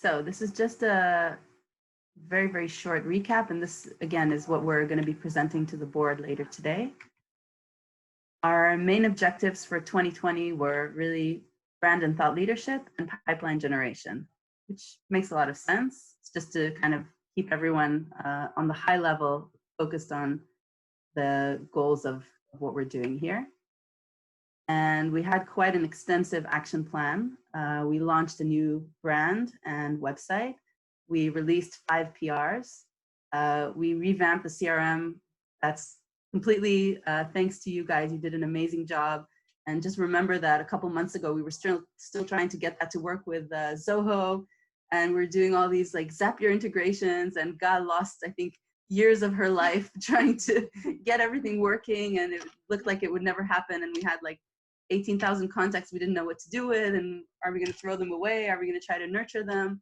So this is just a very, very short recap. And this, again, is what we're going to be presenting to the board later today. Our main objectives for 2020 were really brand and thought leadership and pipeline generation, which makes a lot of sense. It's just to kind of keep everyone on the high level focused on the goals of what we're doing here. And we had quite an extensive action plan. We launched a new brand and website. We released 5 PRs. We revamped the CRM. That's completely thanks to you guys. You did an amazing job. And just remember that a couple months ago, we were still trying to get that to work with Zoho. And we're doing all these like Zapier integrations, and God lost, I think, years of her life trying to get everything working, and it looked like it would never happen. And we had like 18,000 contacts we didn't know what to do with, and are we going to throw them away? Are we going to try to nurture them?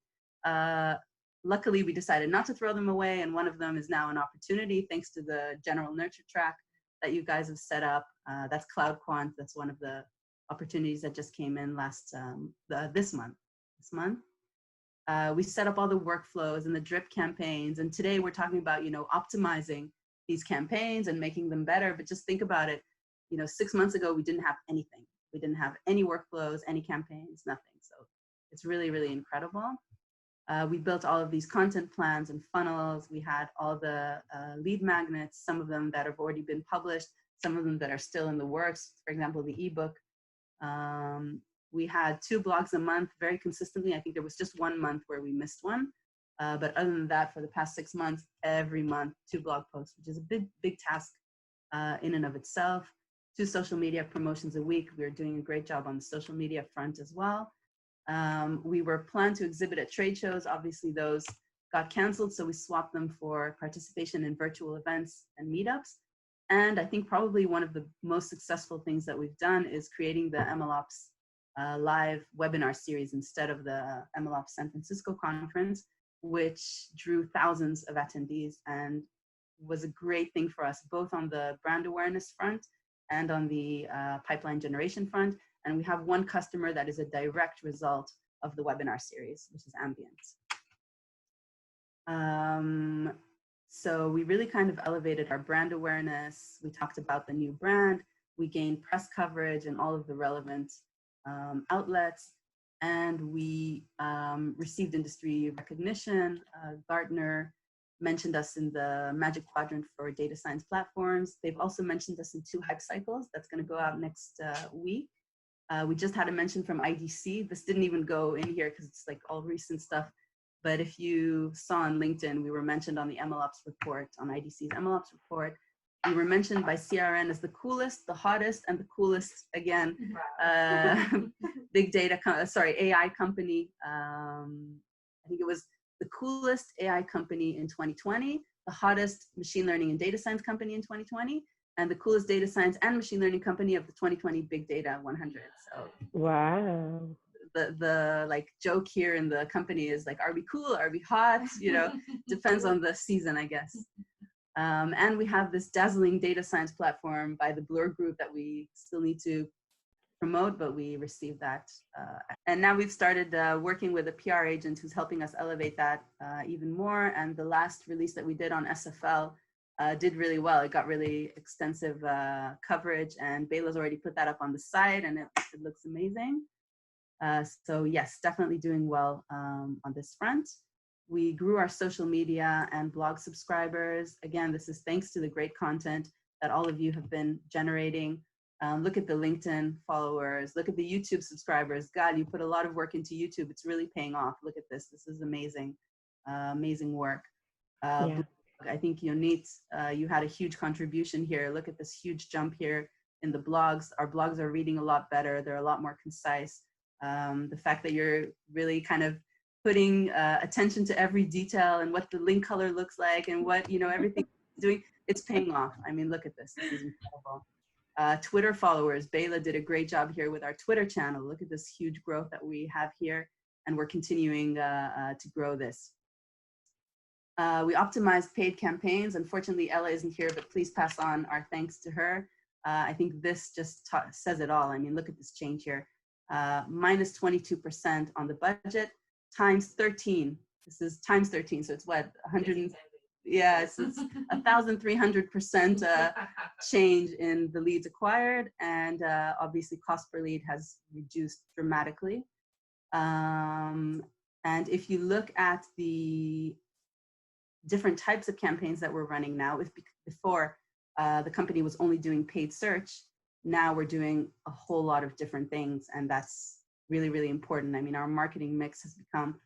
Luckily, we decided not to throw them away, and one of them is now an opportunity thanks to the general nurture track that you guys have set up. That's Cloud Quant. That's one of the opportunities that just came in this month. We set up all the workflows and the drip campaigns, and today we're talking about, optimizing these campaigns and making them better. But just think about it, 6 months ago, we didn't have anything. We didn't have any workflows, any campaigns, nothing. So it's really, really incredible. We built all of these content plans and funnels. We had all the lead magnets, some of them that have already been published, some of them that are still in the works. For example, the ebook. We had 2 blogs a month very consistently. I think there was just 1 month where we missed one. But other than that, for the past 6 months, every month, 2 blog posts, which is a big, big task in and of itself. 2 social media promotions a week. We were doing a great job on the social media front as well. We were planned to exhibit at trade shows. Obviously, those got canceled, so we swapped them for participation in virtual events and meetups. And I think probably one of the most successful things that we've done is creating the MLOps live webinar series instead of the MLOps San Francisco conference, which drew thousands of attendees and was a great thing for us, both on the brand awareness front and on the pipeline generation front. And we have one customer that is a direct result of the webinar series, which is Ambience. So we really kind of elevated our brand awareness. We talked about the new brand. We gained press coverage in all of the relevant outlets. And we received industry recognition. Gartner mentioned us in the Magic Quadrant for data science platforms. They've also mentioned us in 2 hype cycles. That's going to go out next week. We just had a mention from IDC. This didn't even go in here because it's like all recent stuff. But if you saw on LinkedIn, we were mentioned on the MLOps report, on IDC's MLOps report. We were mentioned by CRN as the coolest, the hottest, and the coolest, again, big data, AI company. I think it was the coolest AI company in 2020, the hottest machine learning and data science company in 2020, and the coolest data science and machine learning company of the 2020 Big Data 100. So wow. The like joke here in the company is like, are we cool? Are we hot? Depends on the season, I guess. And we have this dazzling data science platform by the Blur Group that we still need to promote, but we received that. And now we've started working with a PR agent who's helping us elevate that even more. And the last release that we did on SFL did really well. It got really extensive coverage, and Bela's already put that up on the site, and it looks amazing. So yes, definitely doing well on this front. We grew our social media and blog subscribers. Again, this is thanks to the great content that all of you have been generating. Look at the LinkedIn followers, look at the YouTube subscribers. God, you put a lot of work into YouTube. It's really paying off. Look at this. This is amazing, amazing work. Yeah. I think Yonit, you had a huge contribution here. Look at this huge jump here in the blogs. Our blogs are reading a lot better. They're a lot more concise. The fact that you're really kind of putting attention to every detail and what the link color looks like and what, everything doing, it's paying off. I mean, look at this. This is incredible. Twitter followers, Bela did a great job here with our Twitter channel. Look at this huge growth that we have here, and we're continuing to grow this. We optimized paid campaigns. Unfortunately, Ella isn't here, but please pass on our thanks to her. I think this just says it all. I mean, look at this change here. Minus 22% on the budget. times 13. This is times 13. So it's what, 100, yeah, it's 1,300% change in the leads acquired. And obviously cost per lead has reduced dramatically. And if you look at the different types of campaigns that we're running now, if before the company was only doing paid search, now we're doing a whole lot of different things, and that's really, really important. I mean, our marketing mix has become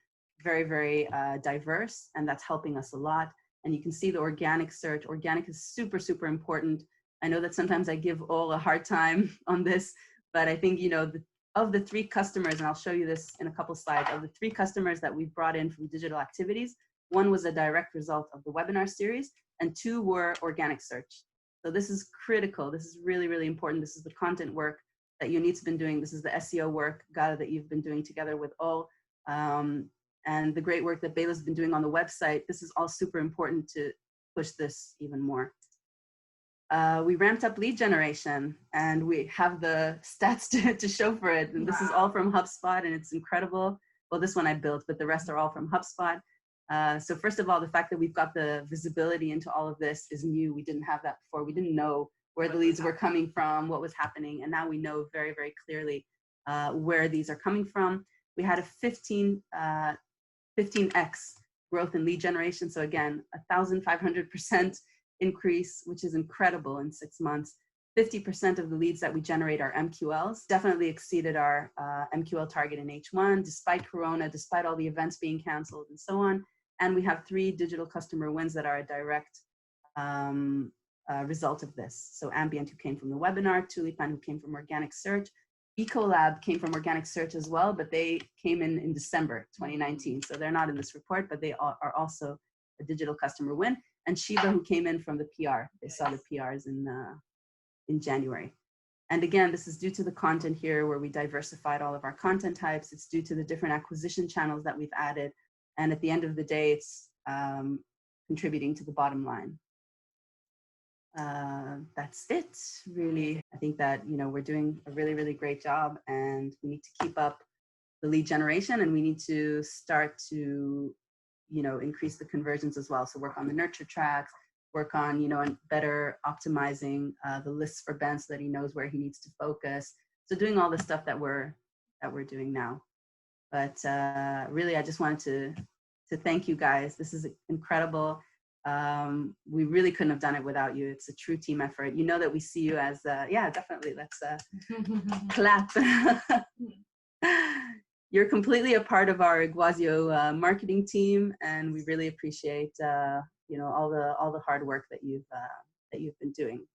very, very diverse, and that's helping us a lot. And you can see the organic search. Organic is super, super important. I know that sometimes I give all a hard time on this, but I think, you know, of the 3 customers, and I'll show you this in a couple slides, of the 3 customers that we've brought in from digital activities, 1 was a direct result of the webinar series, and 2 were organic search. So this is critical. This is really, really important. This is the content work that Yonit's been doing. This is the SEO work, Gada, that you've been doing together with all, and the great work that Bela's been doing on the website. This is all super important to push this even more. We ramped up lead generation, and we have the stats to show for it. And this is all from HubSpot, and it's incredible. Well, this one I built, but the rest are all from HubSpot. So first of all, the fact that we've got the visibility into all of this is new. We didn't have that before. We didn't know where the leads were coming from, what was happening. And now we know very, very clearly where these are coming from. We had a 15x growth in lead generation. So again, 1,500% increase, which is incredible in 6 months. 50% of the leads that we generate are MQLs. Definitely exceeded our MQL target in H1, despite Corona, despite all the events being canceled and so on. And we have 3 digital customer wins that are a direct result of this. So Ambient, who came from the webinar, Tulipan, who came from organic search, Ecolab came from organic search as well, but they came in December 2019. So they're not in this report, but they are also a digital customer win. And Shiva, who came in from the PR. They saw the PRs in January. And again, this is due to the content here where we diversified all of our content types. It's due to the different acquisition channels that we've added. And at the end of the day, it's contributing to the bottom line. That's it, really. I think that, you know, we're doing a really, really great job, and we need to keep up the lead generation, and we need to start to, you know, increase the conversions as well. So work on the nurture tracks, work on, you know, and better optimizing the lists for Ben so that he knows where he needs to focus. So doing all the stuff that we're doing now. But really, I just wanted to thank you guys. This is incredible. We really couldn't have done it without you. It's a true team effort. You know that we see you as, yeah, definitely. Let's clap. You're completely a part of our Iguazio marketing team, and we really appreciate, you know, all the hard work that you've been doing.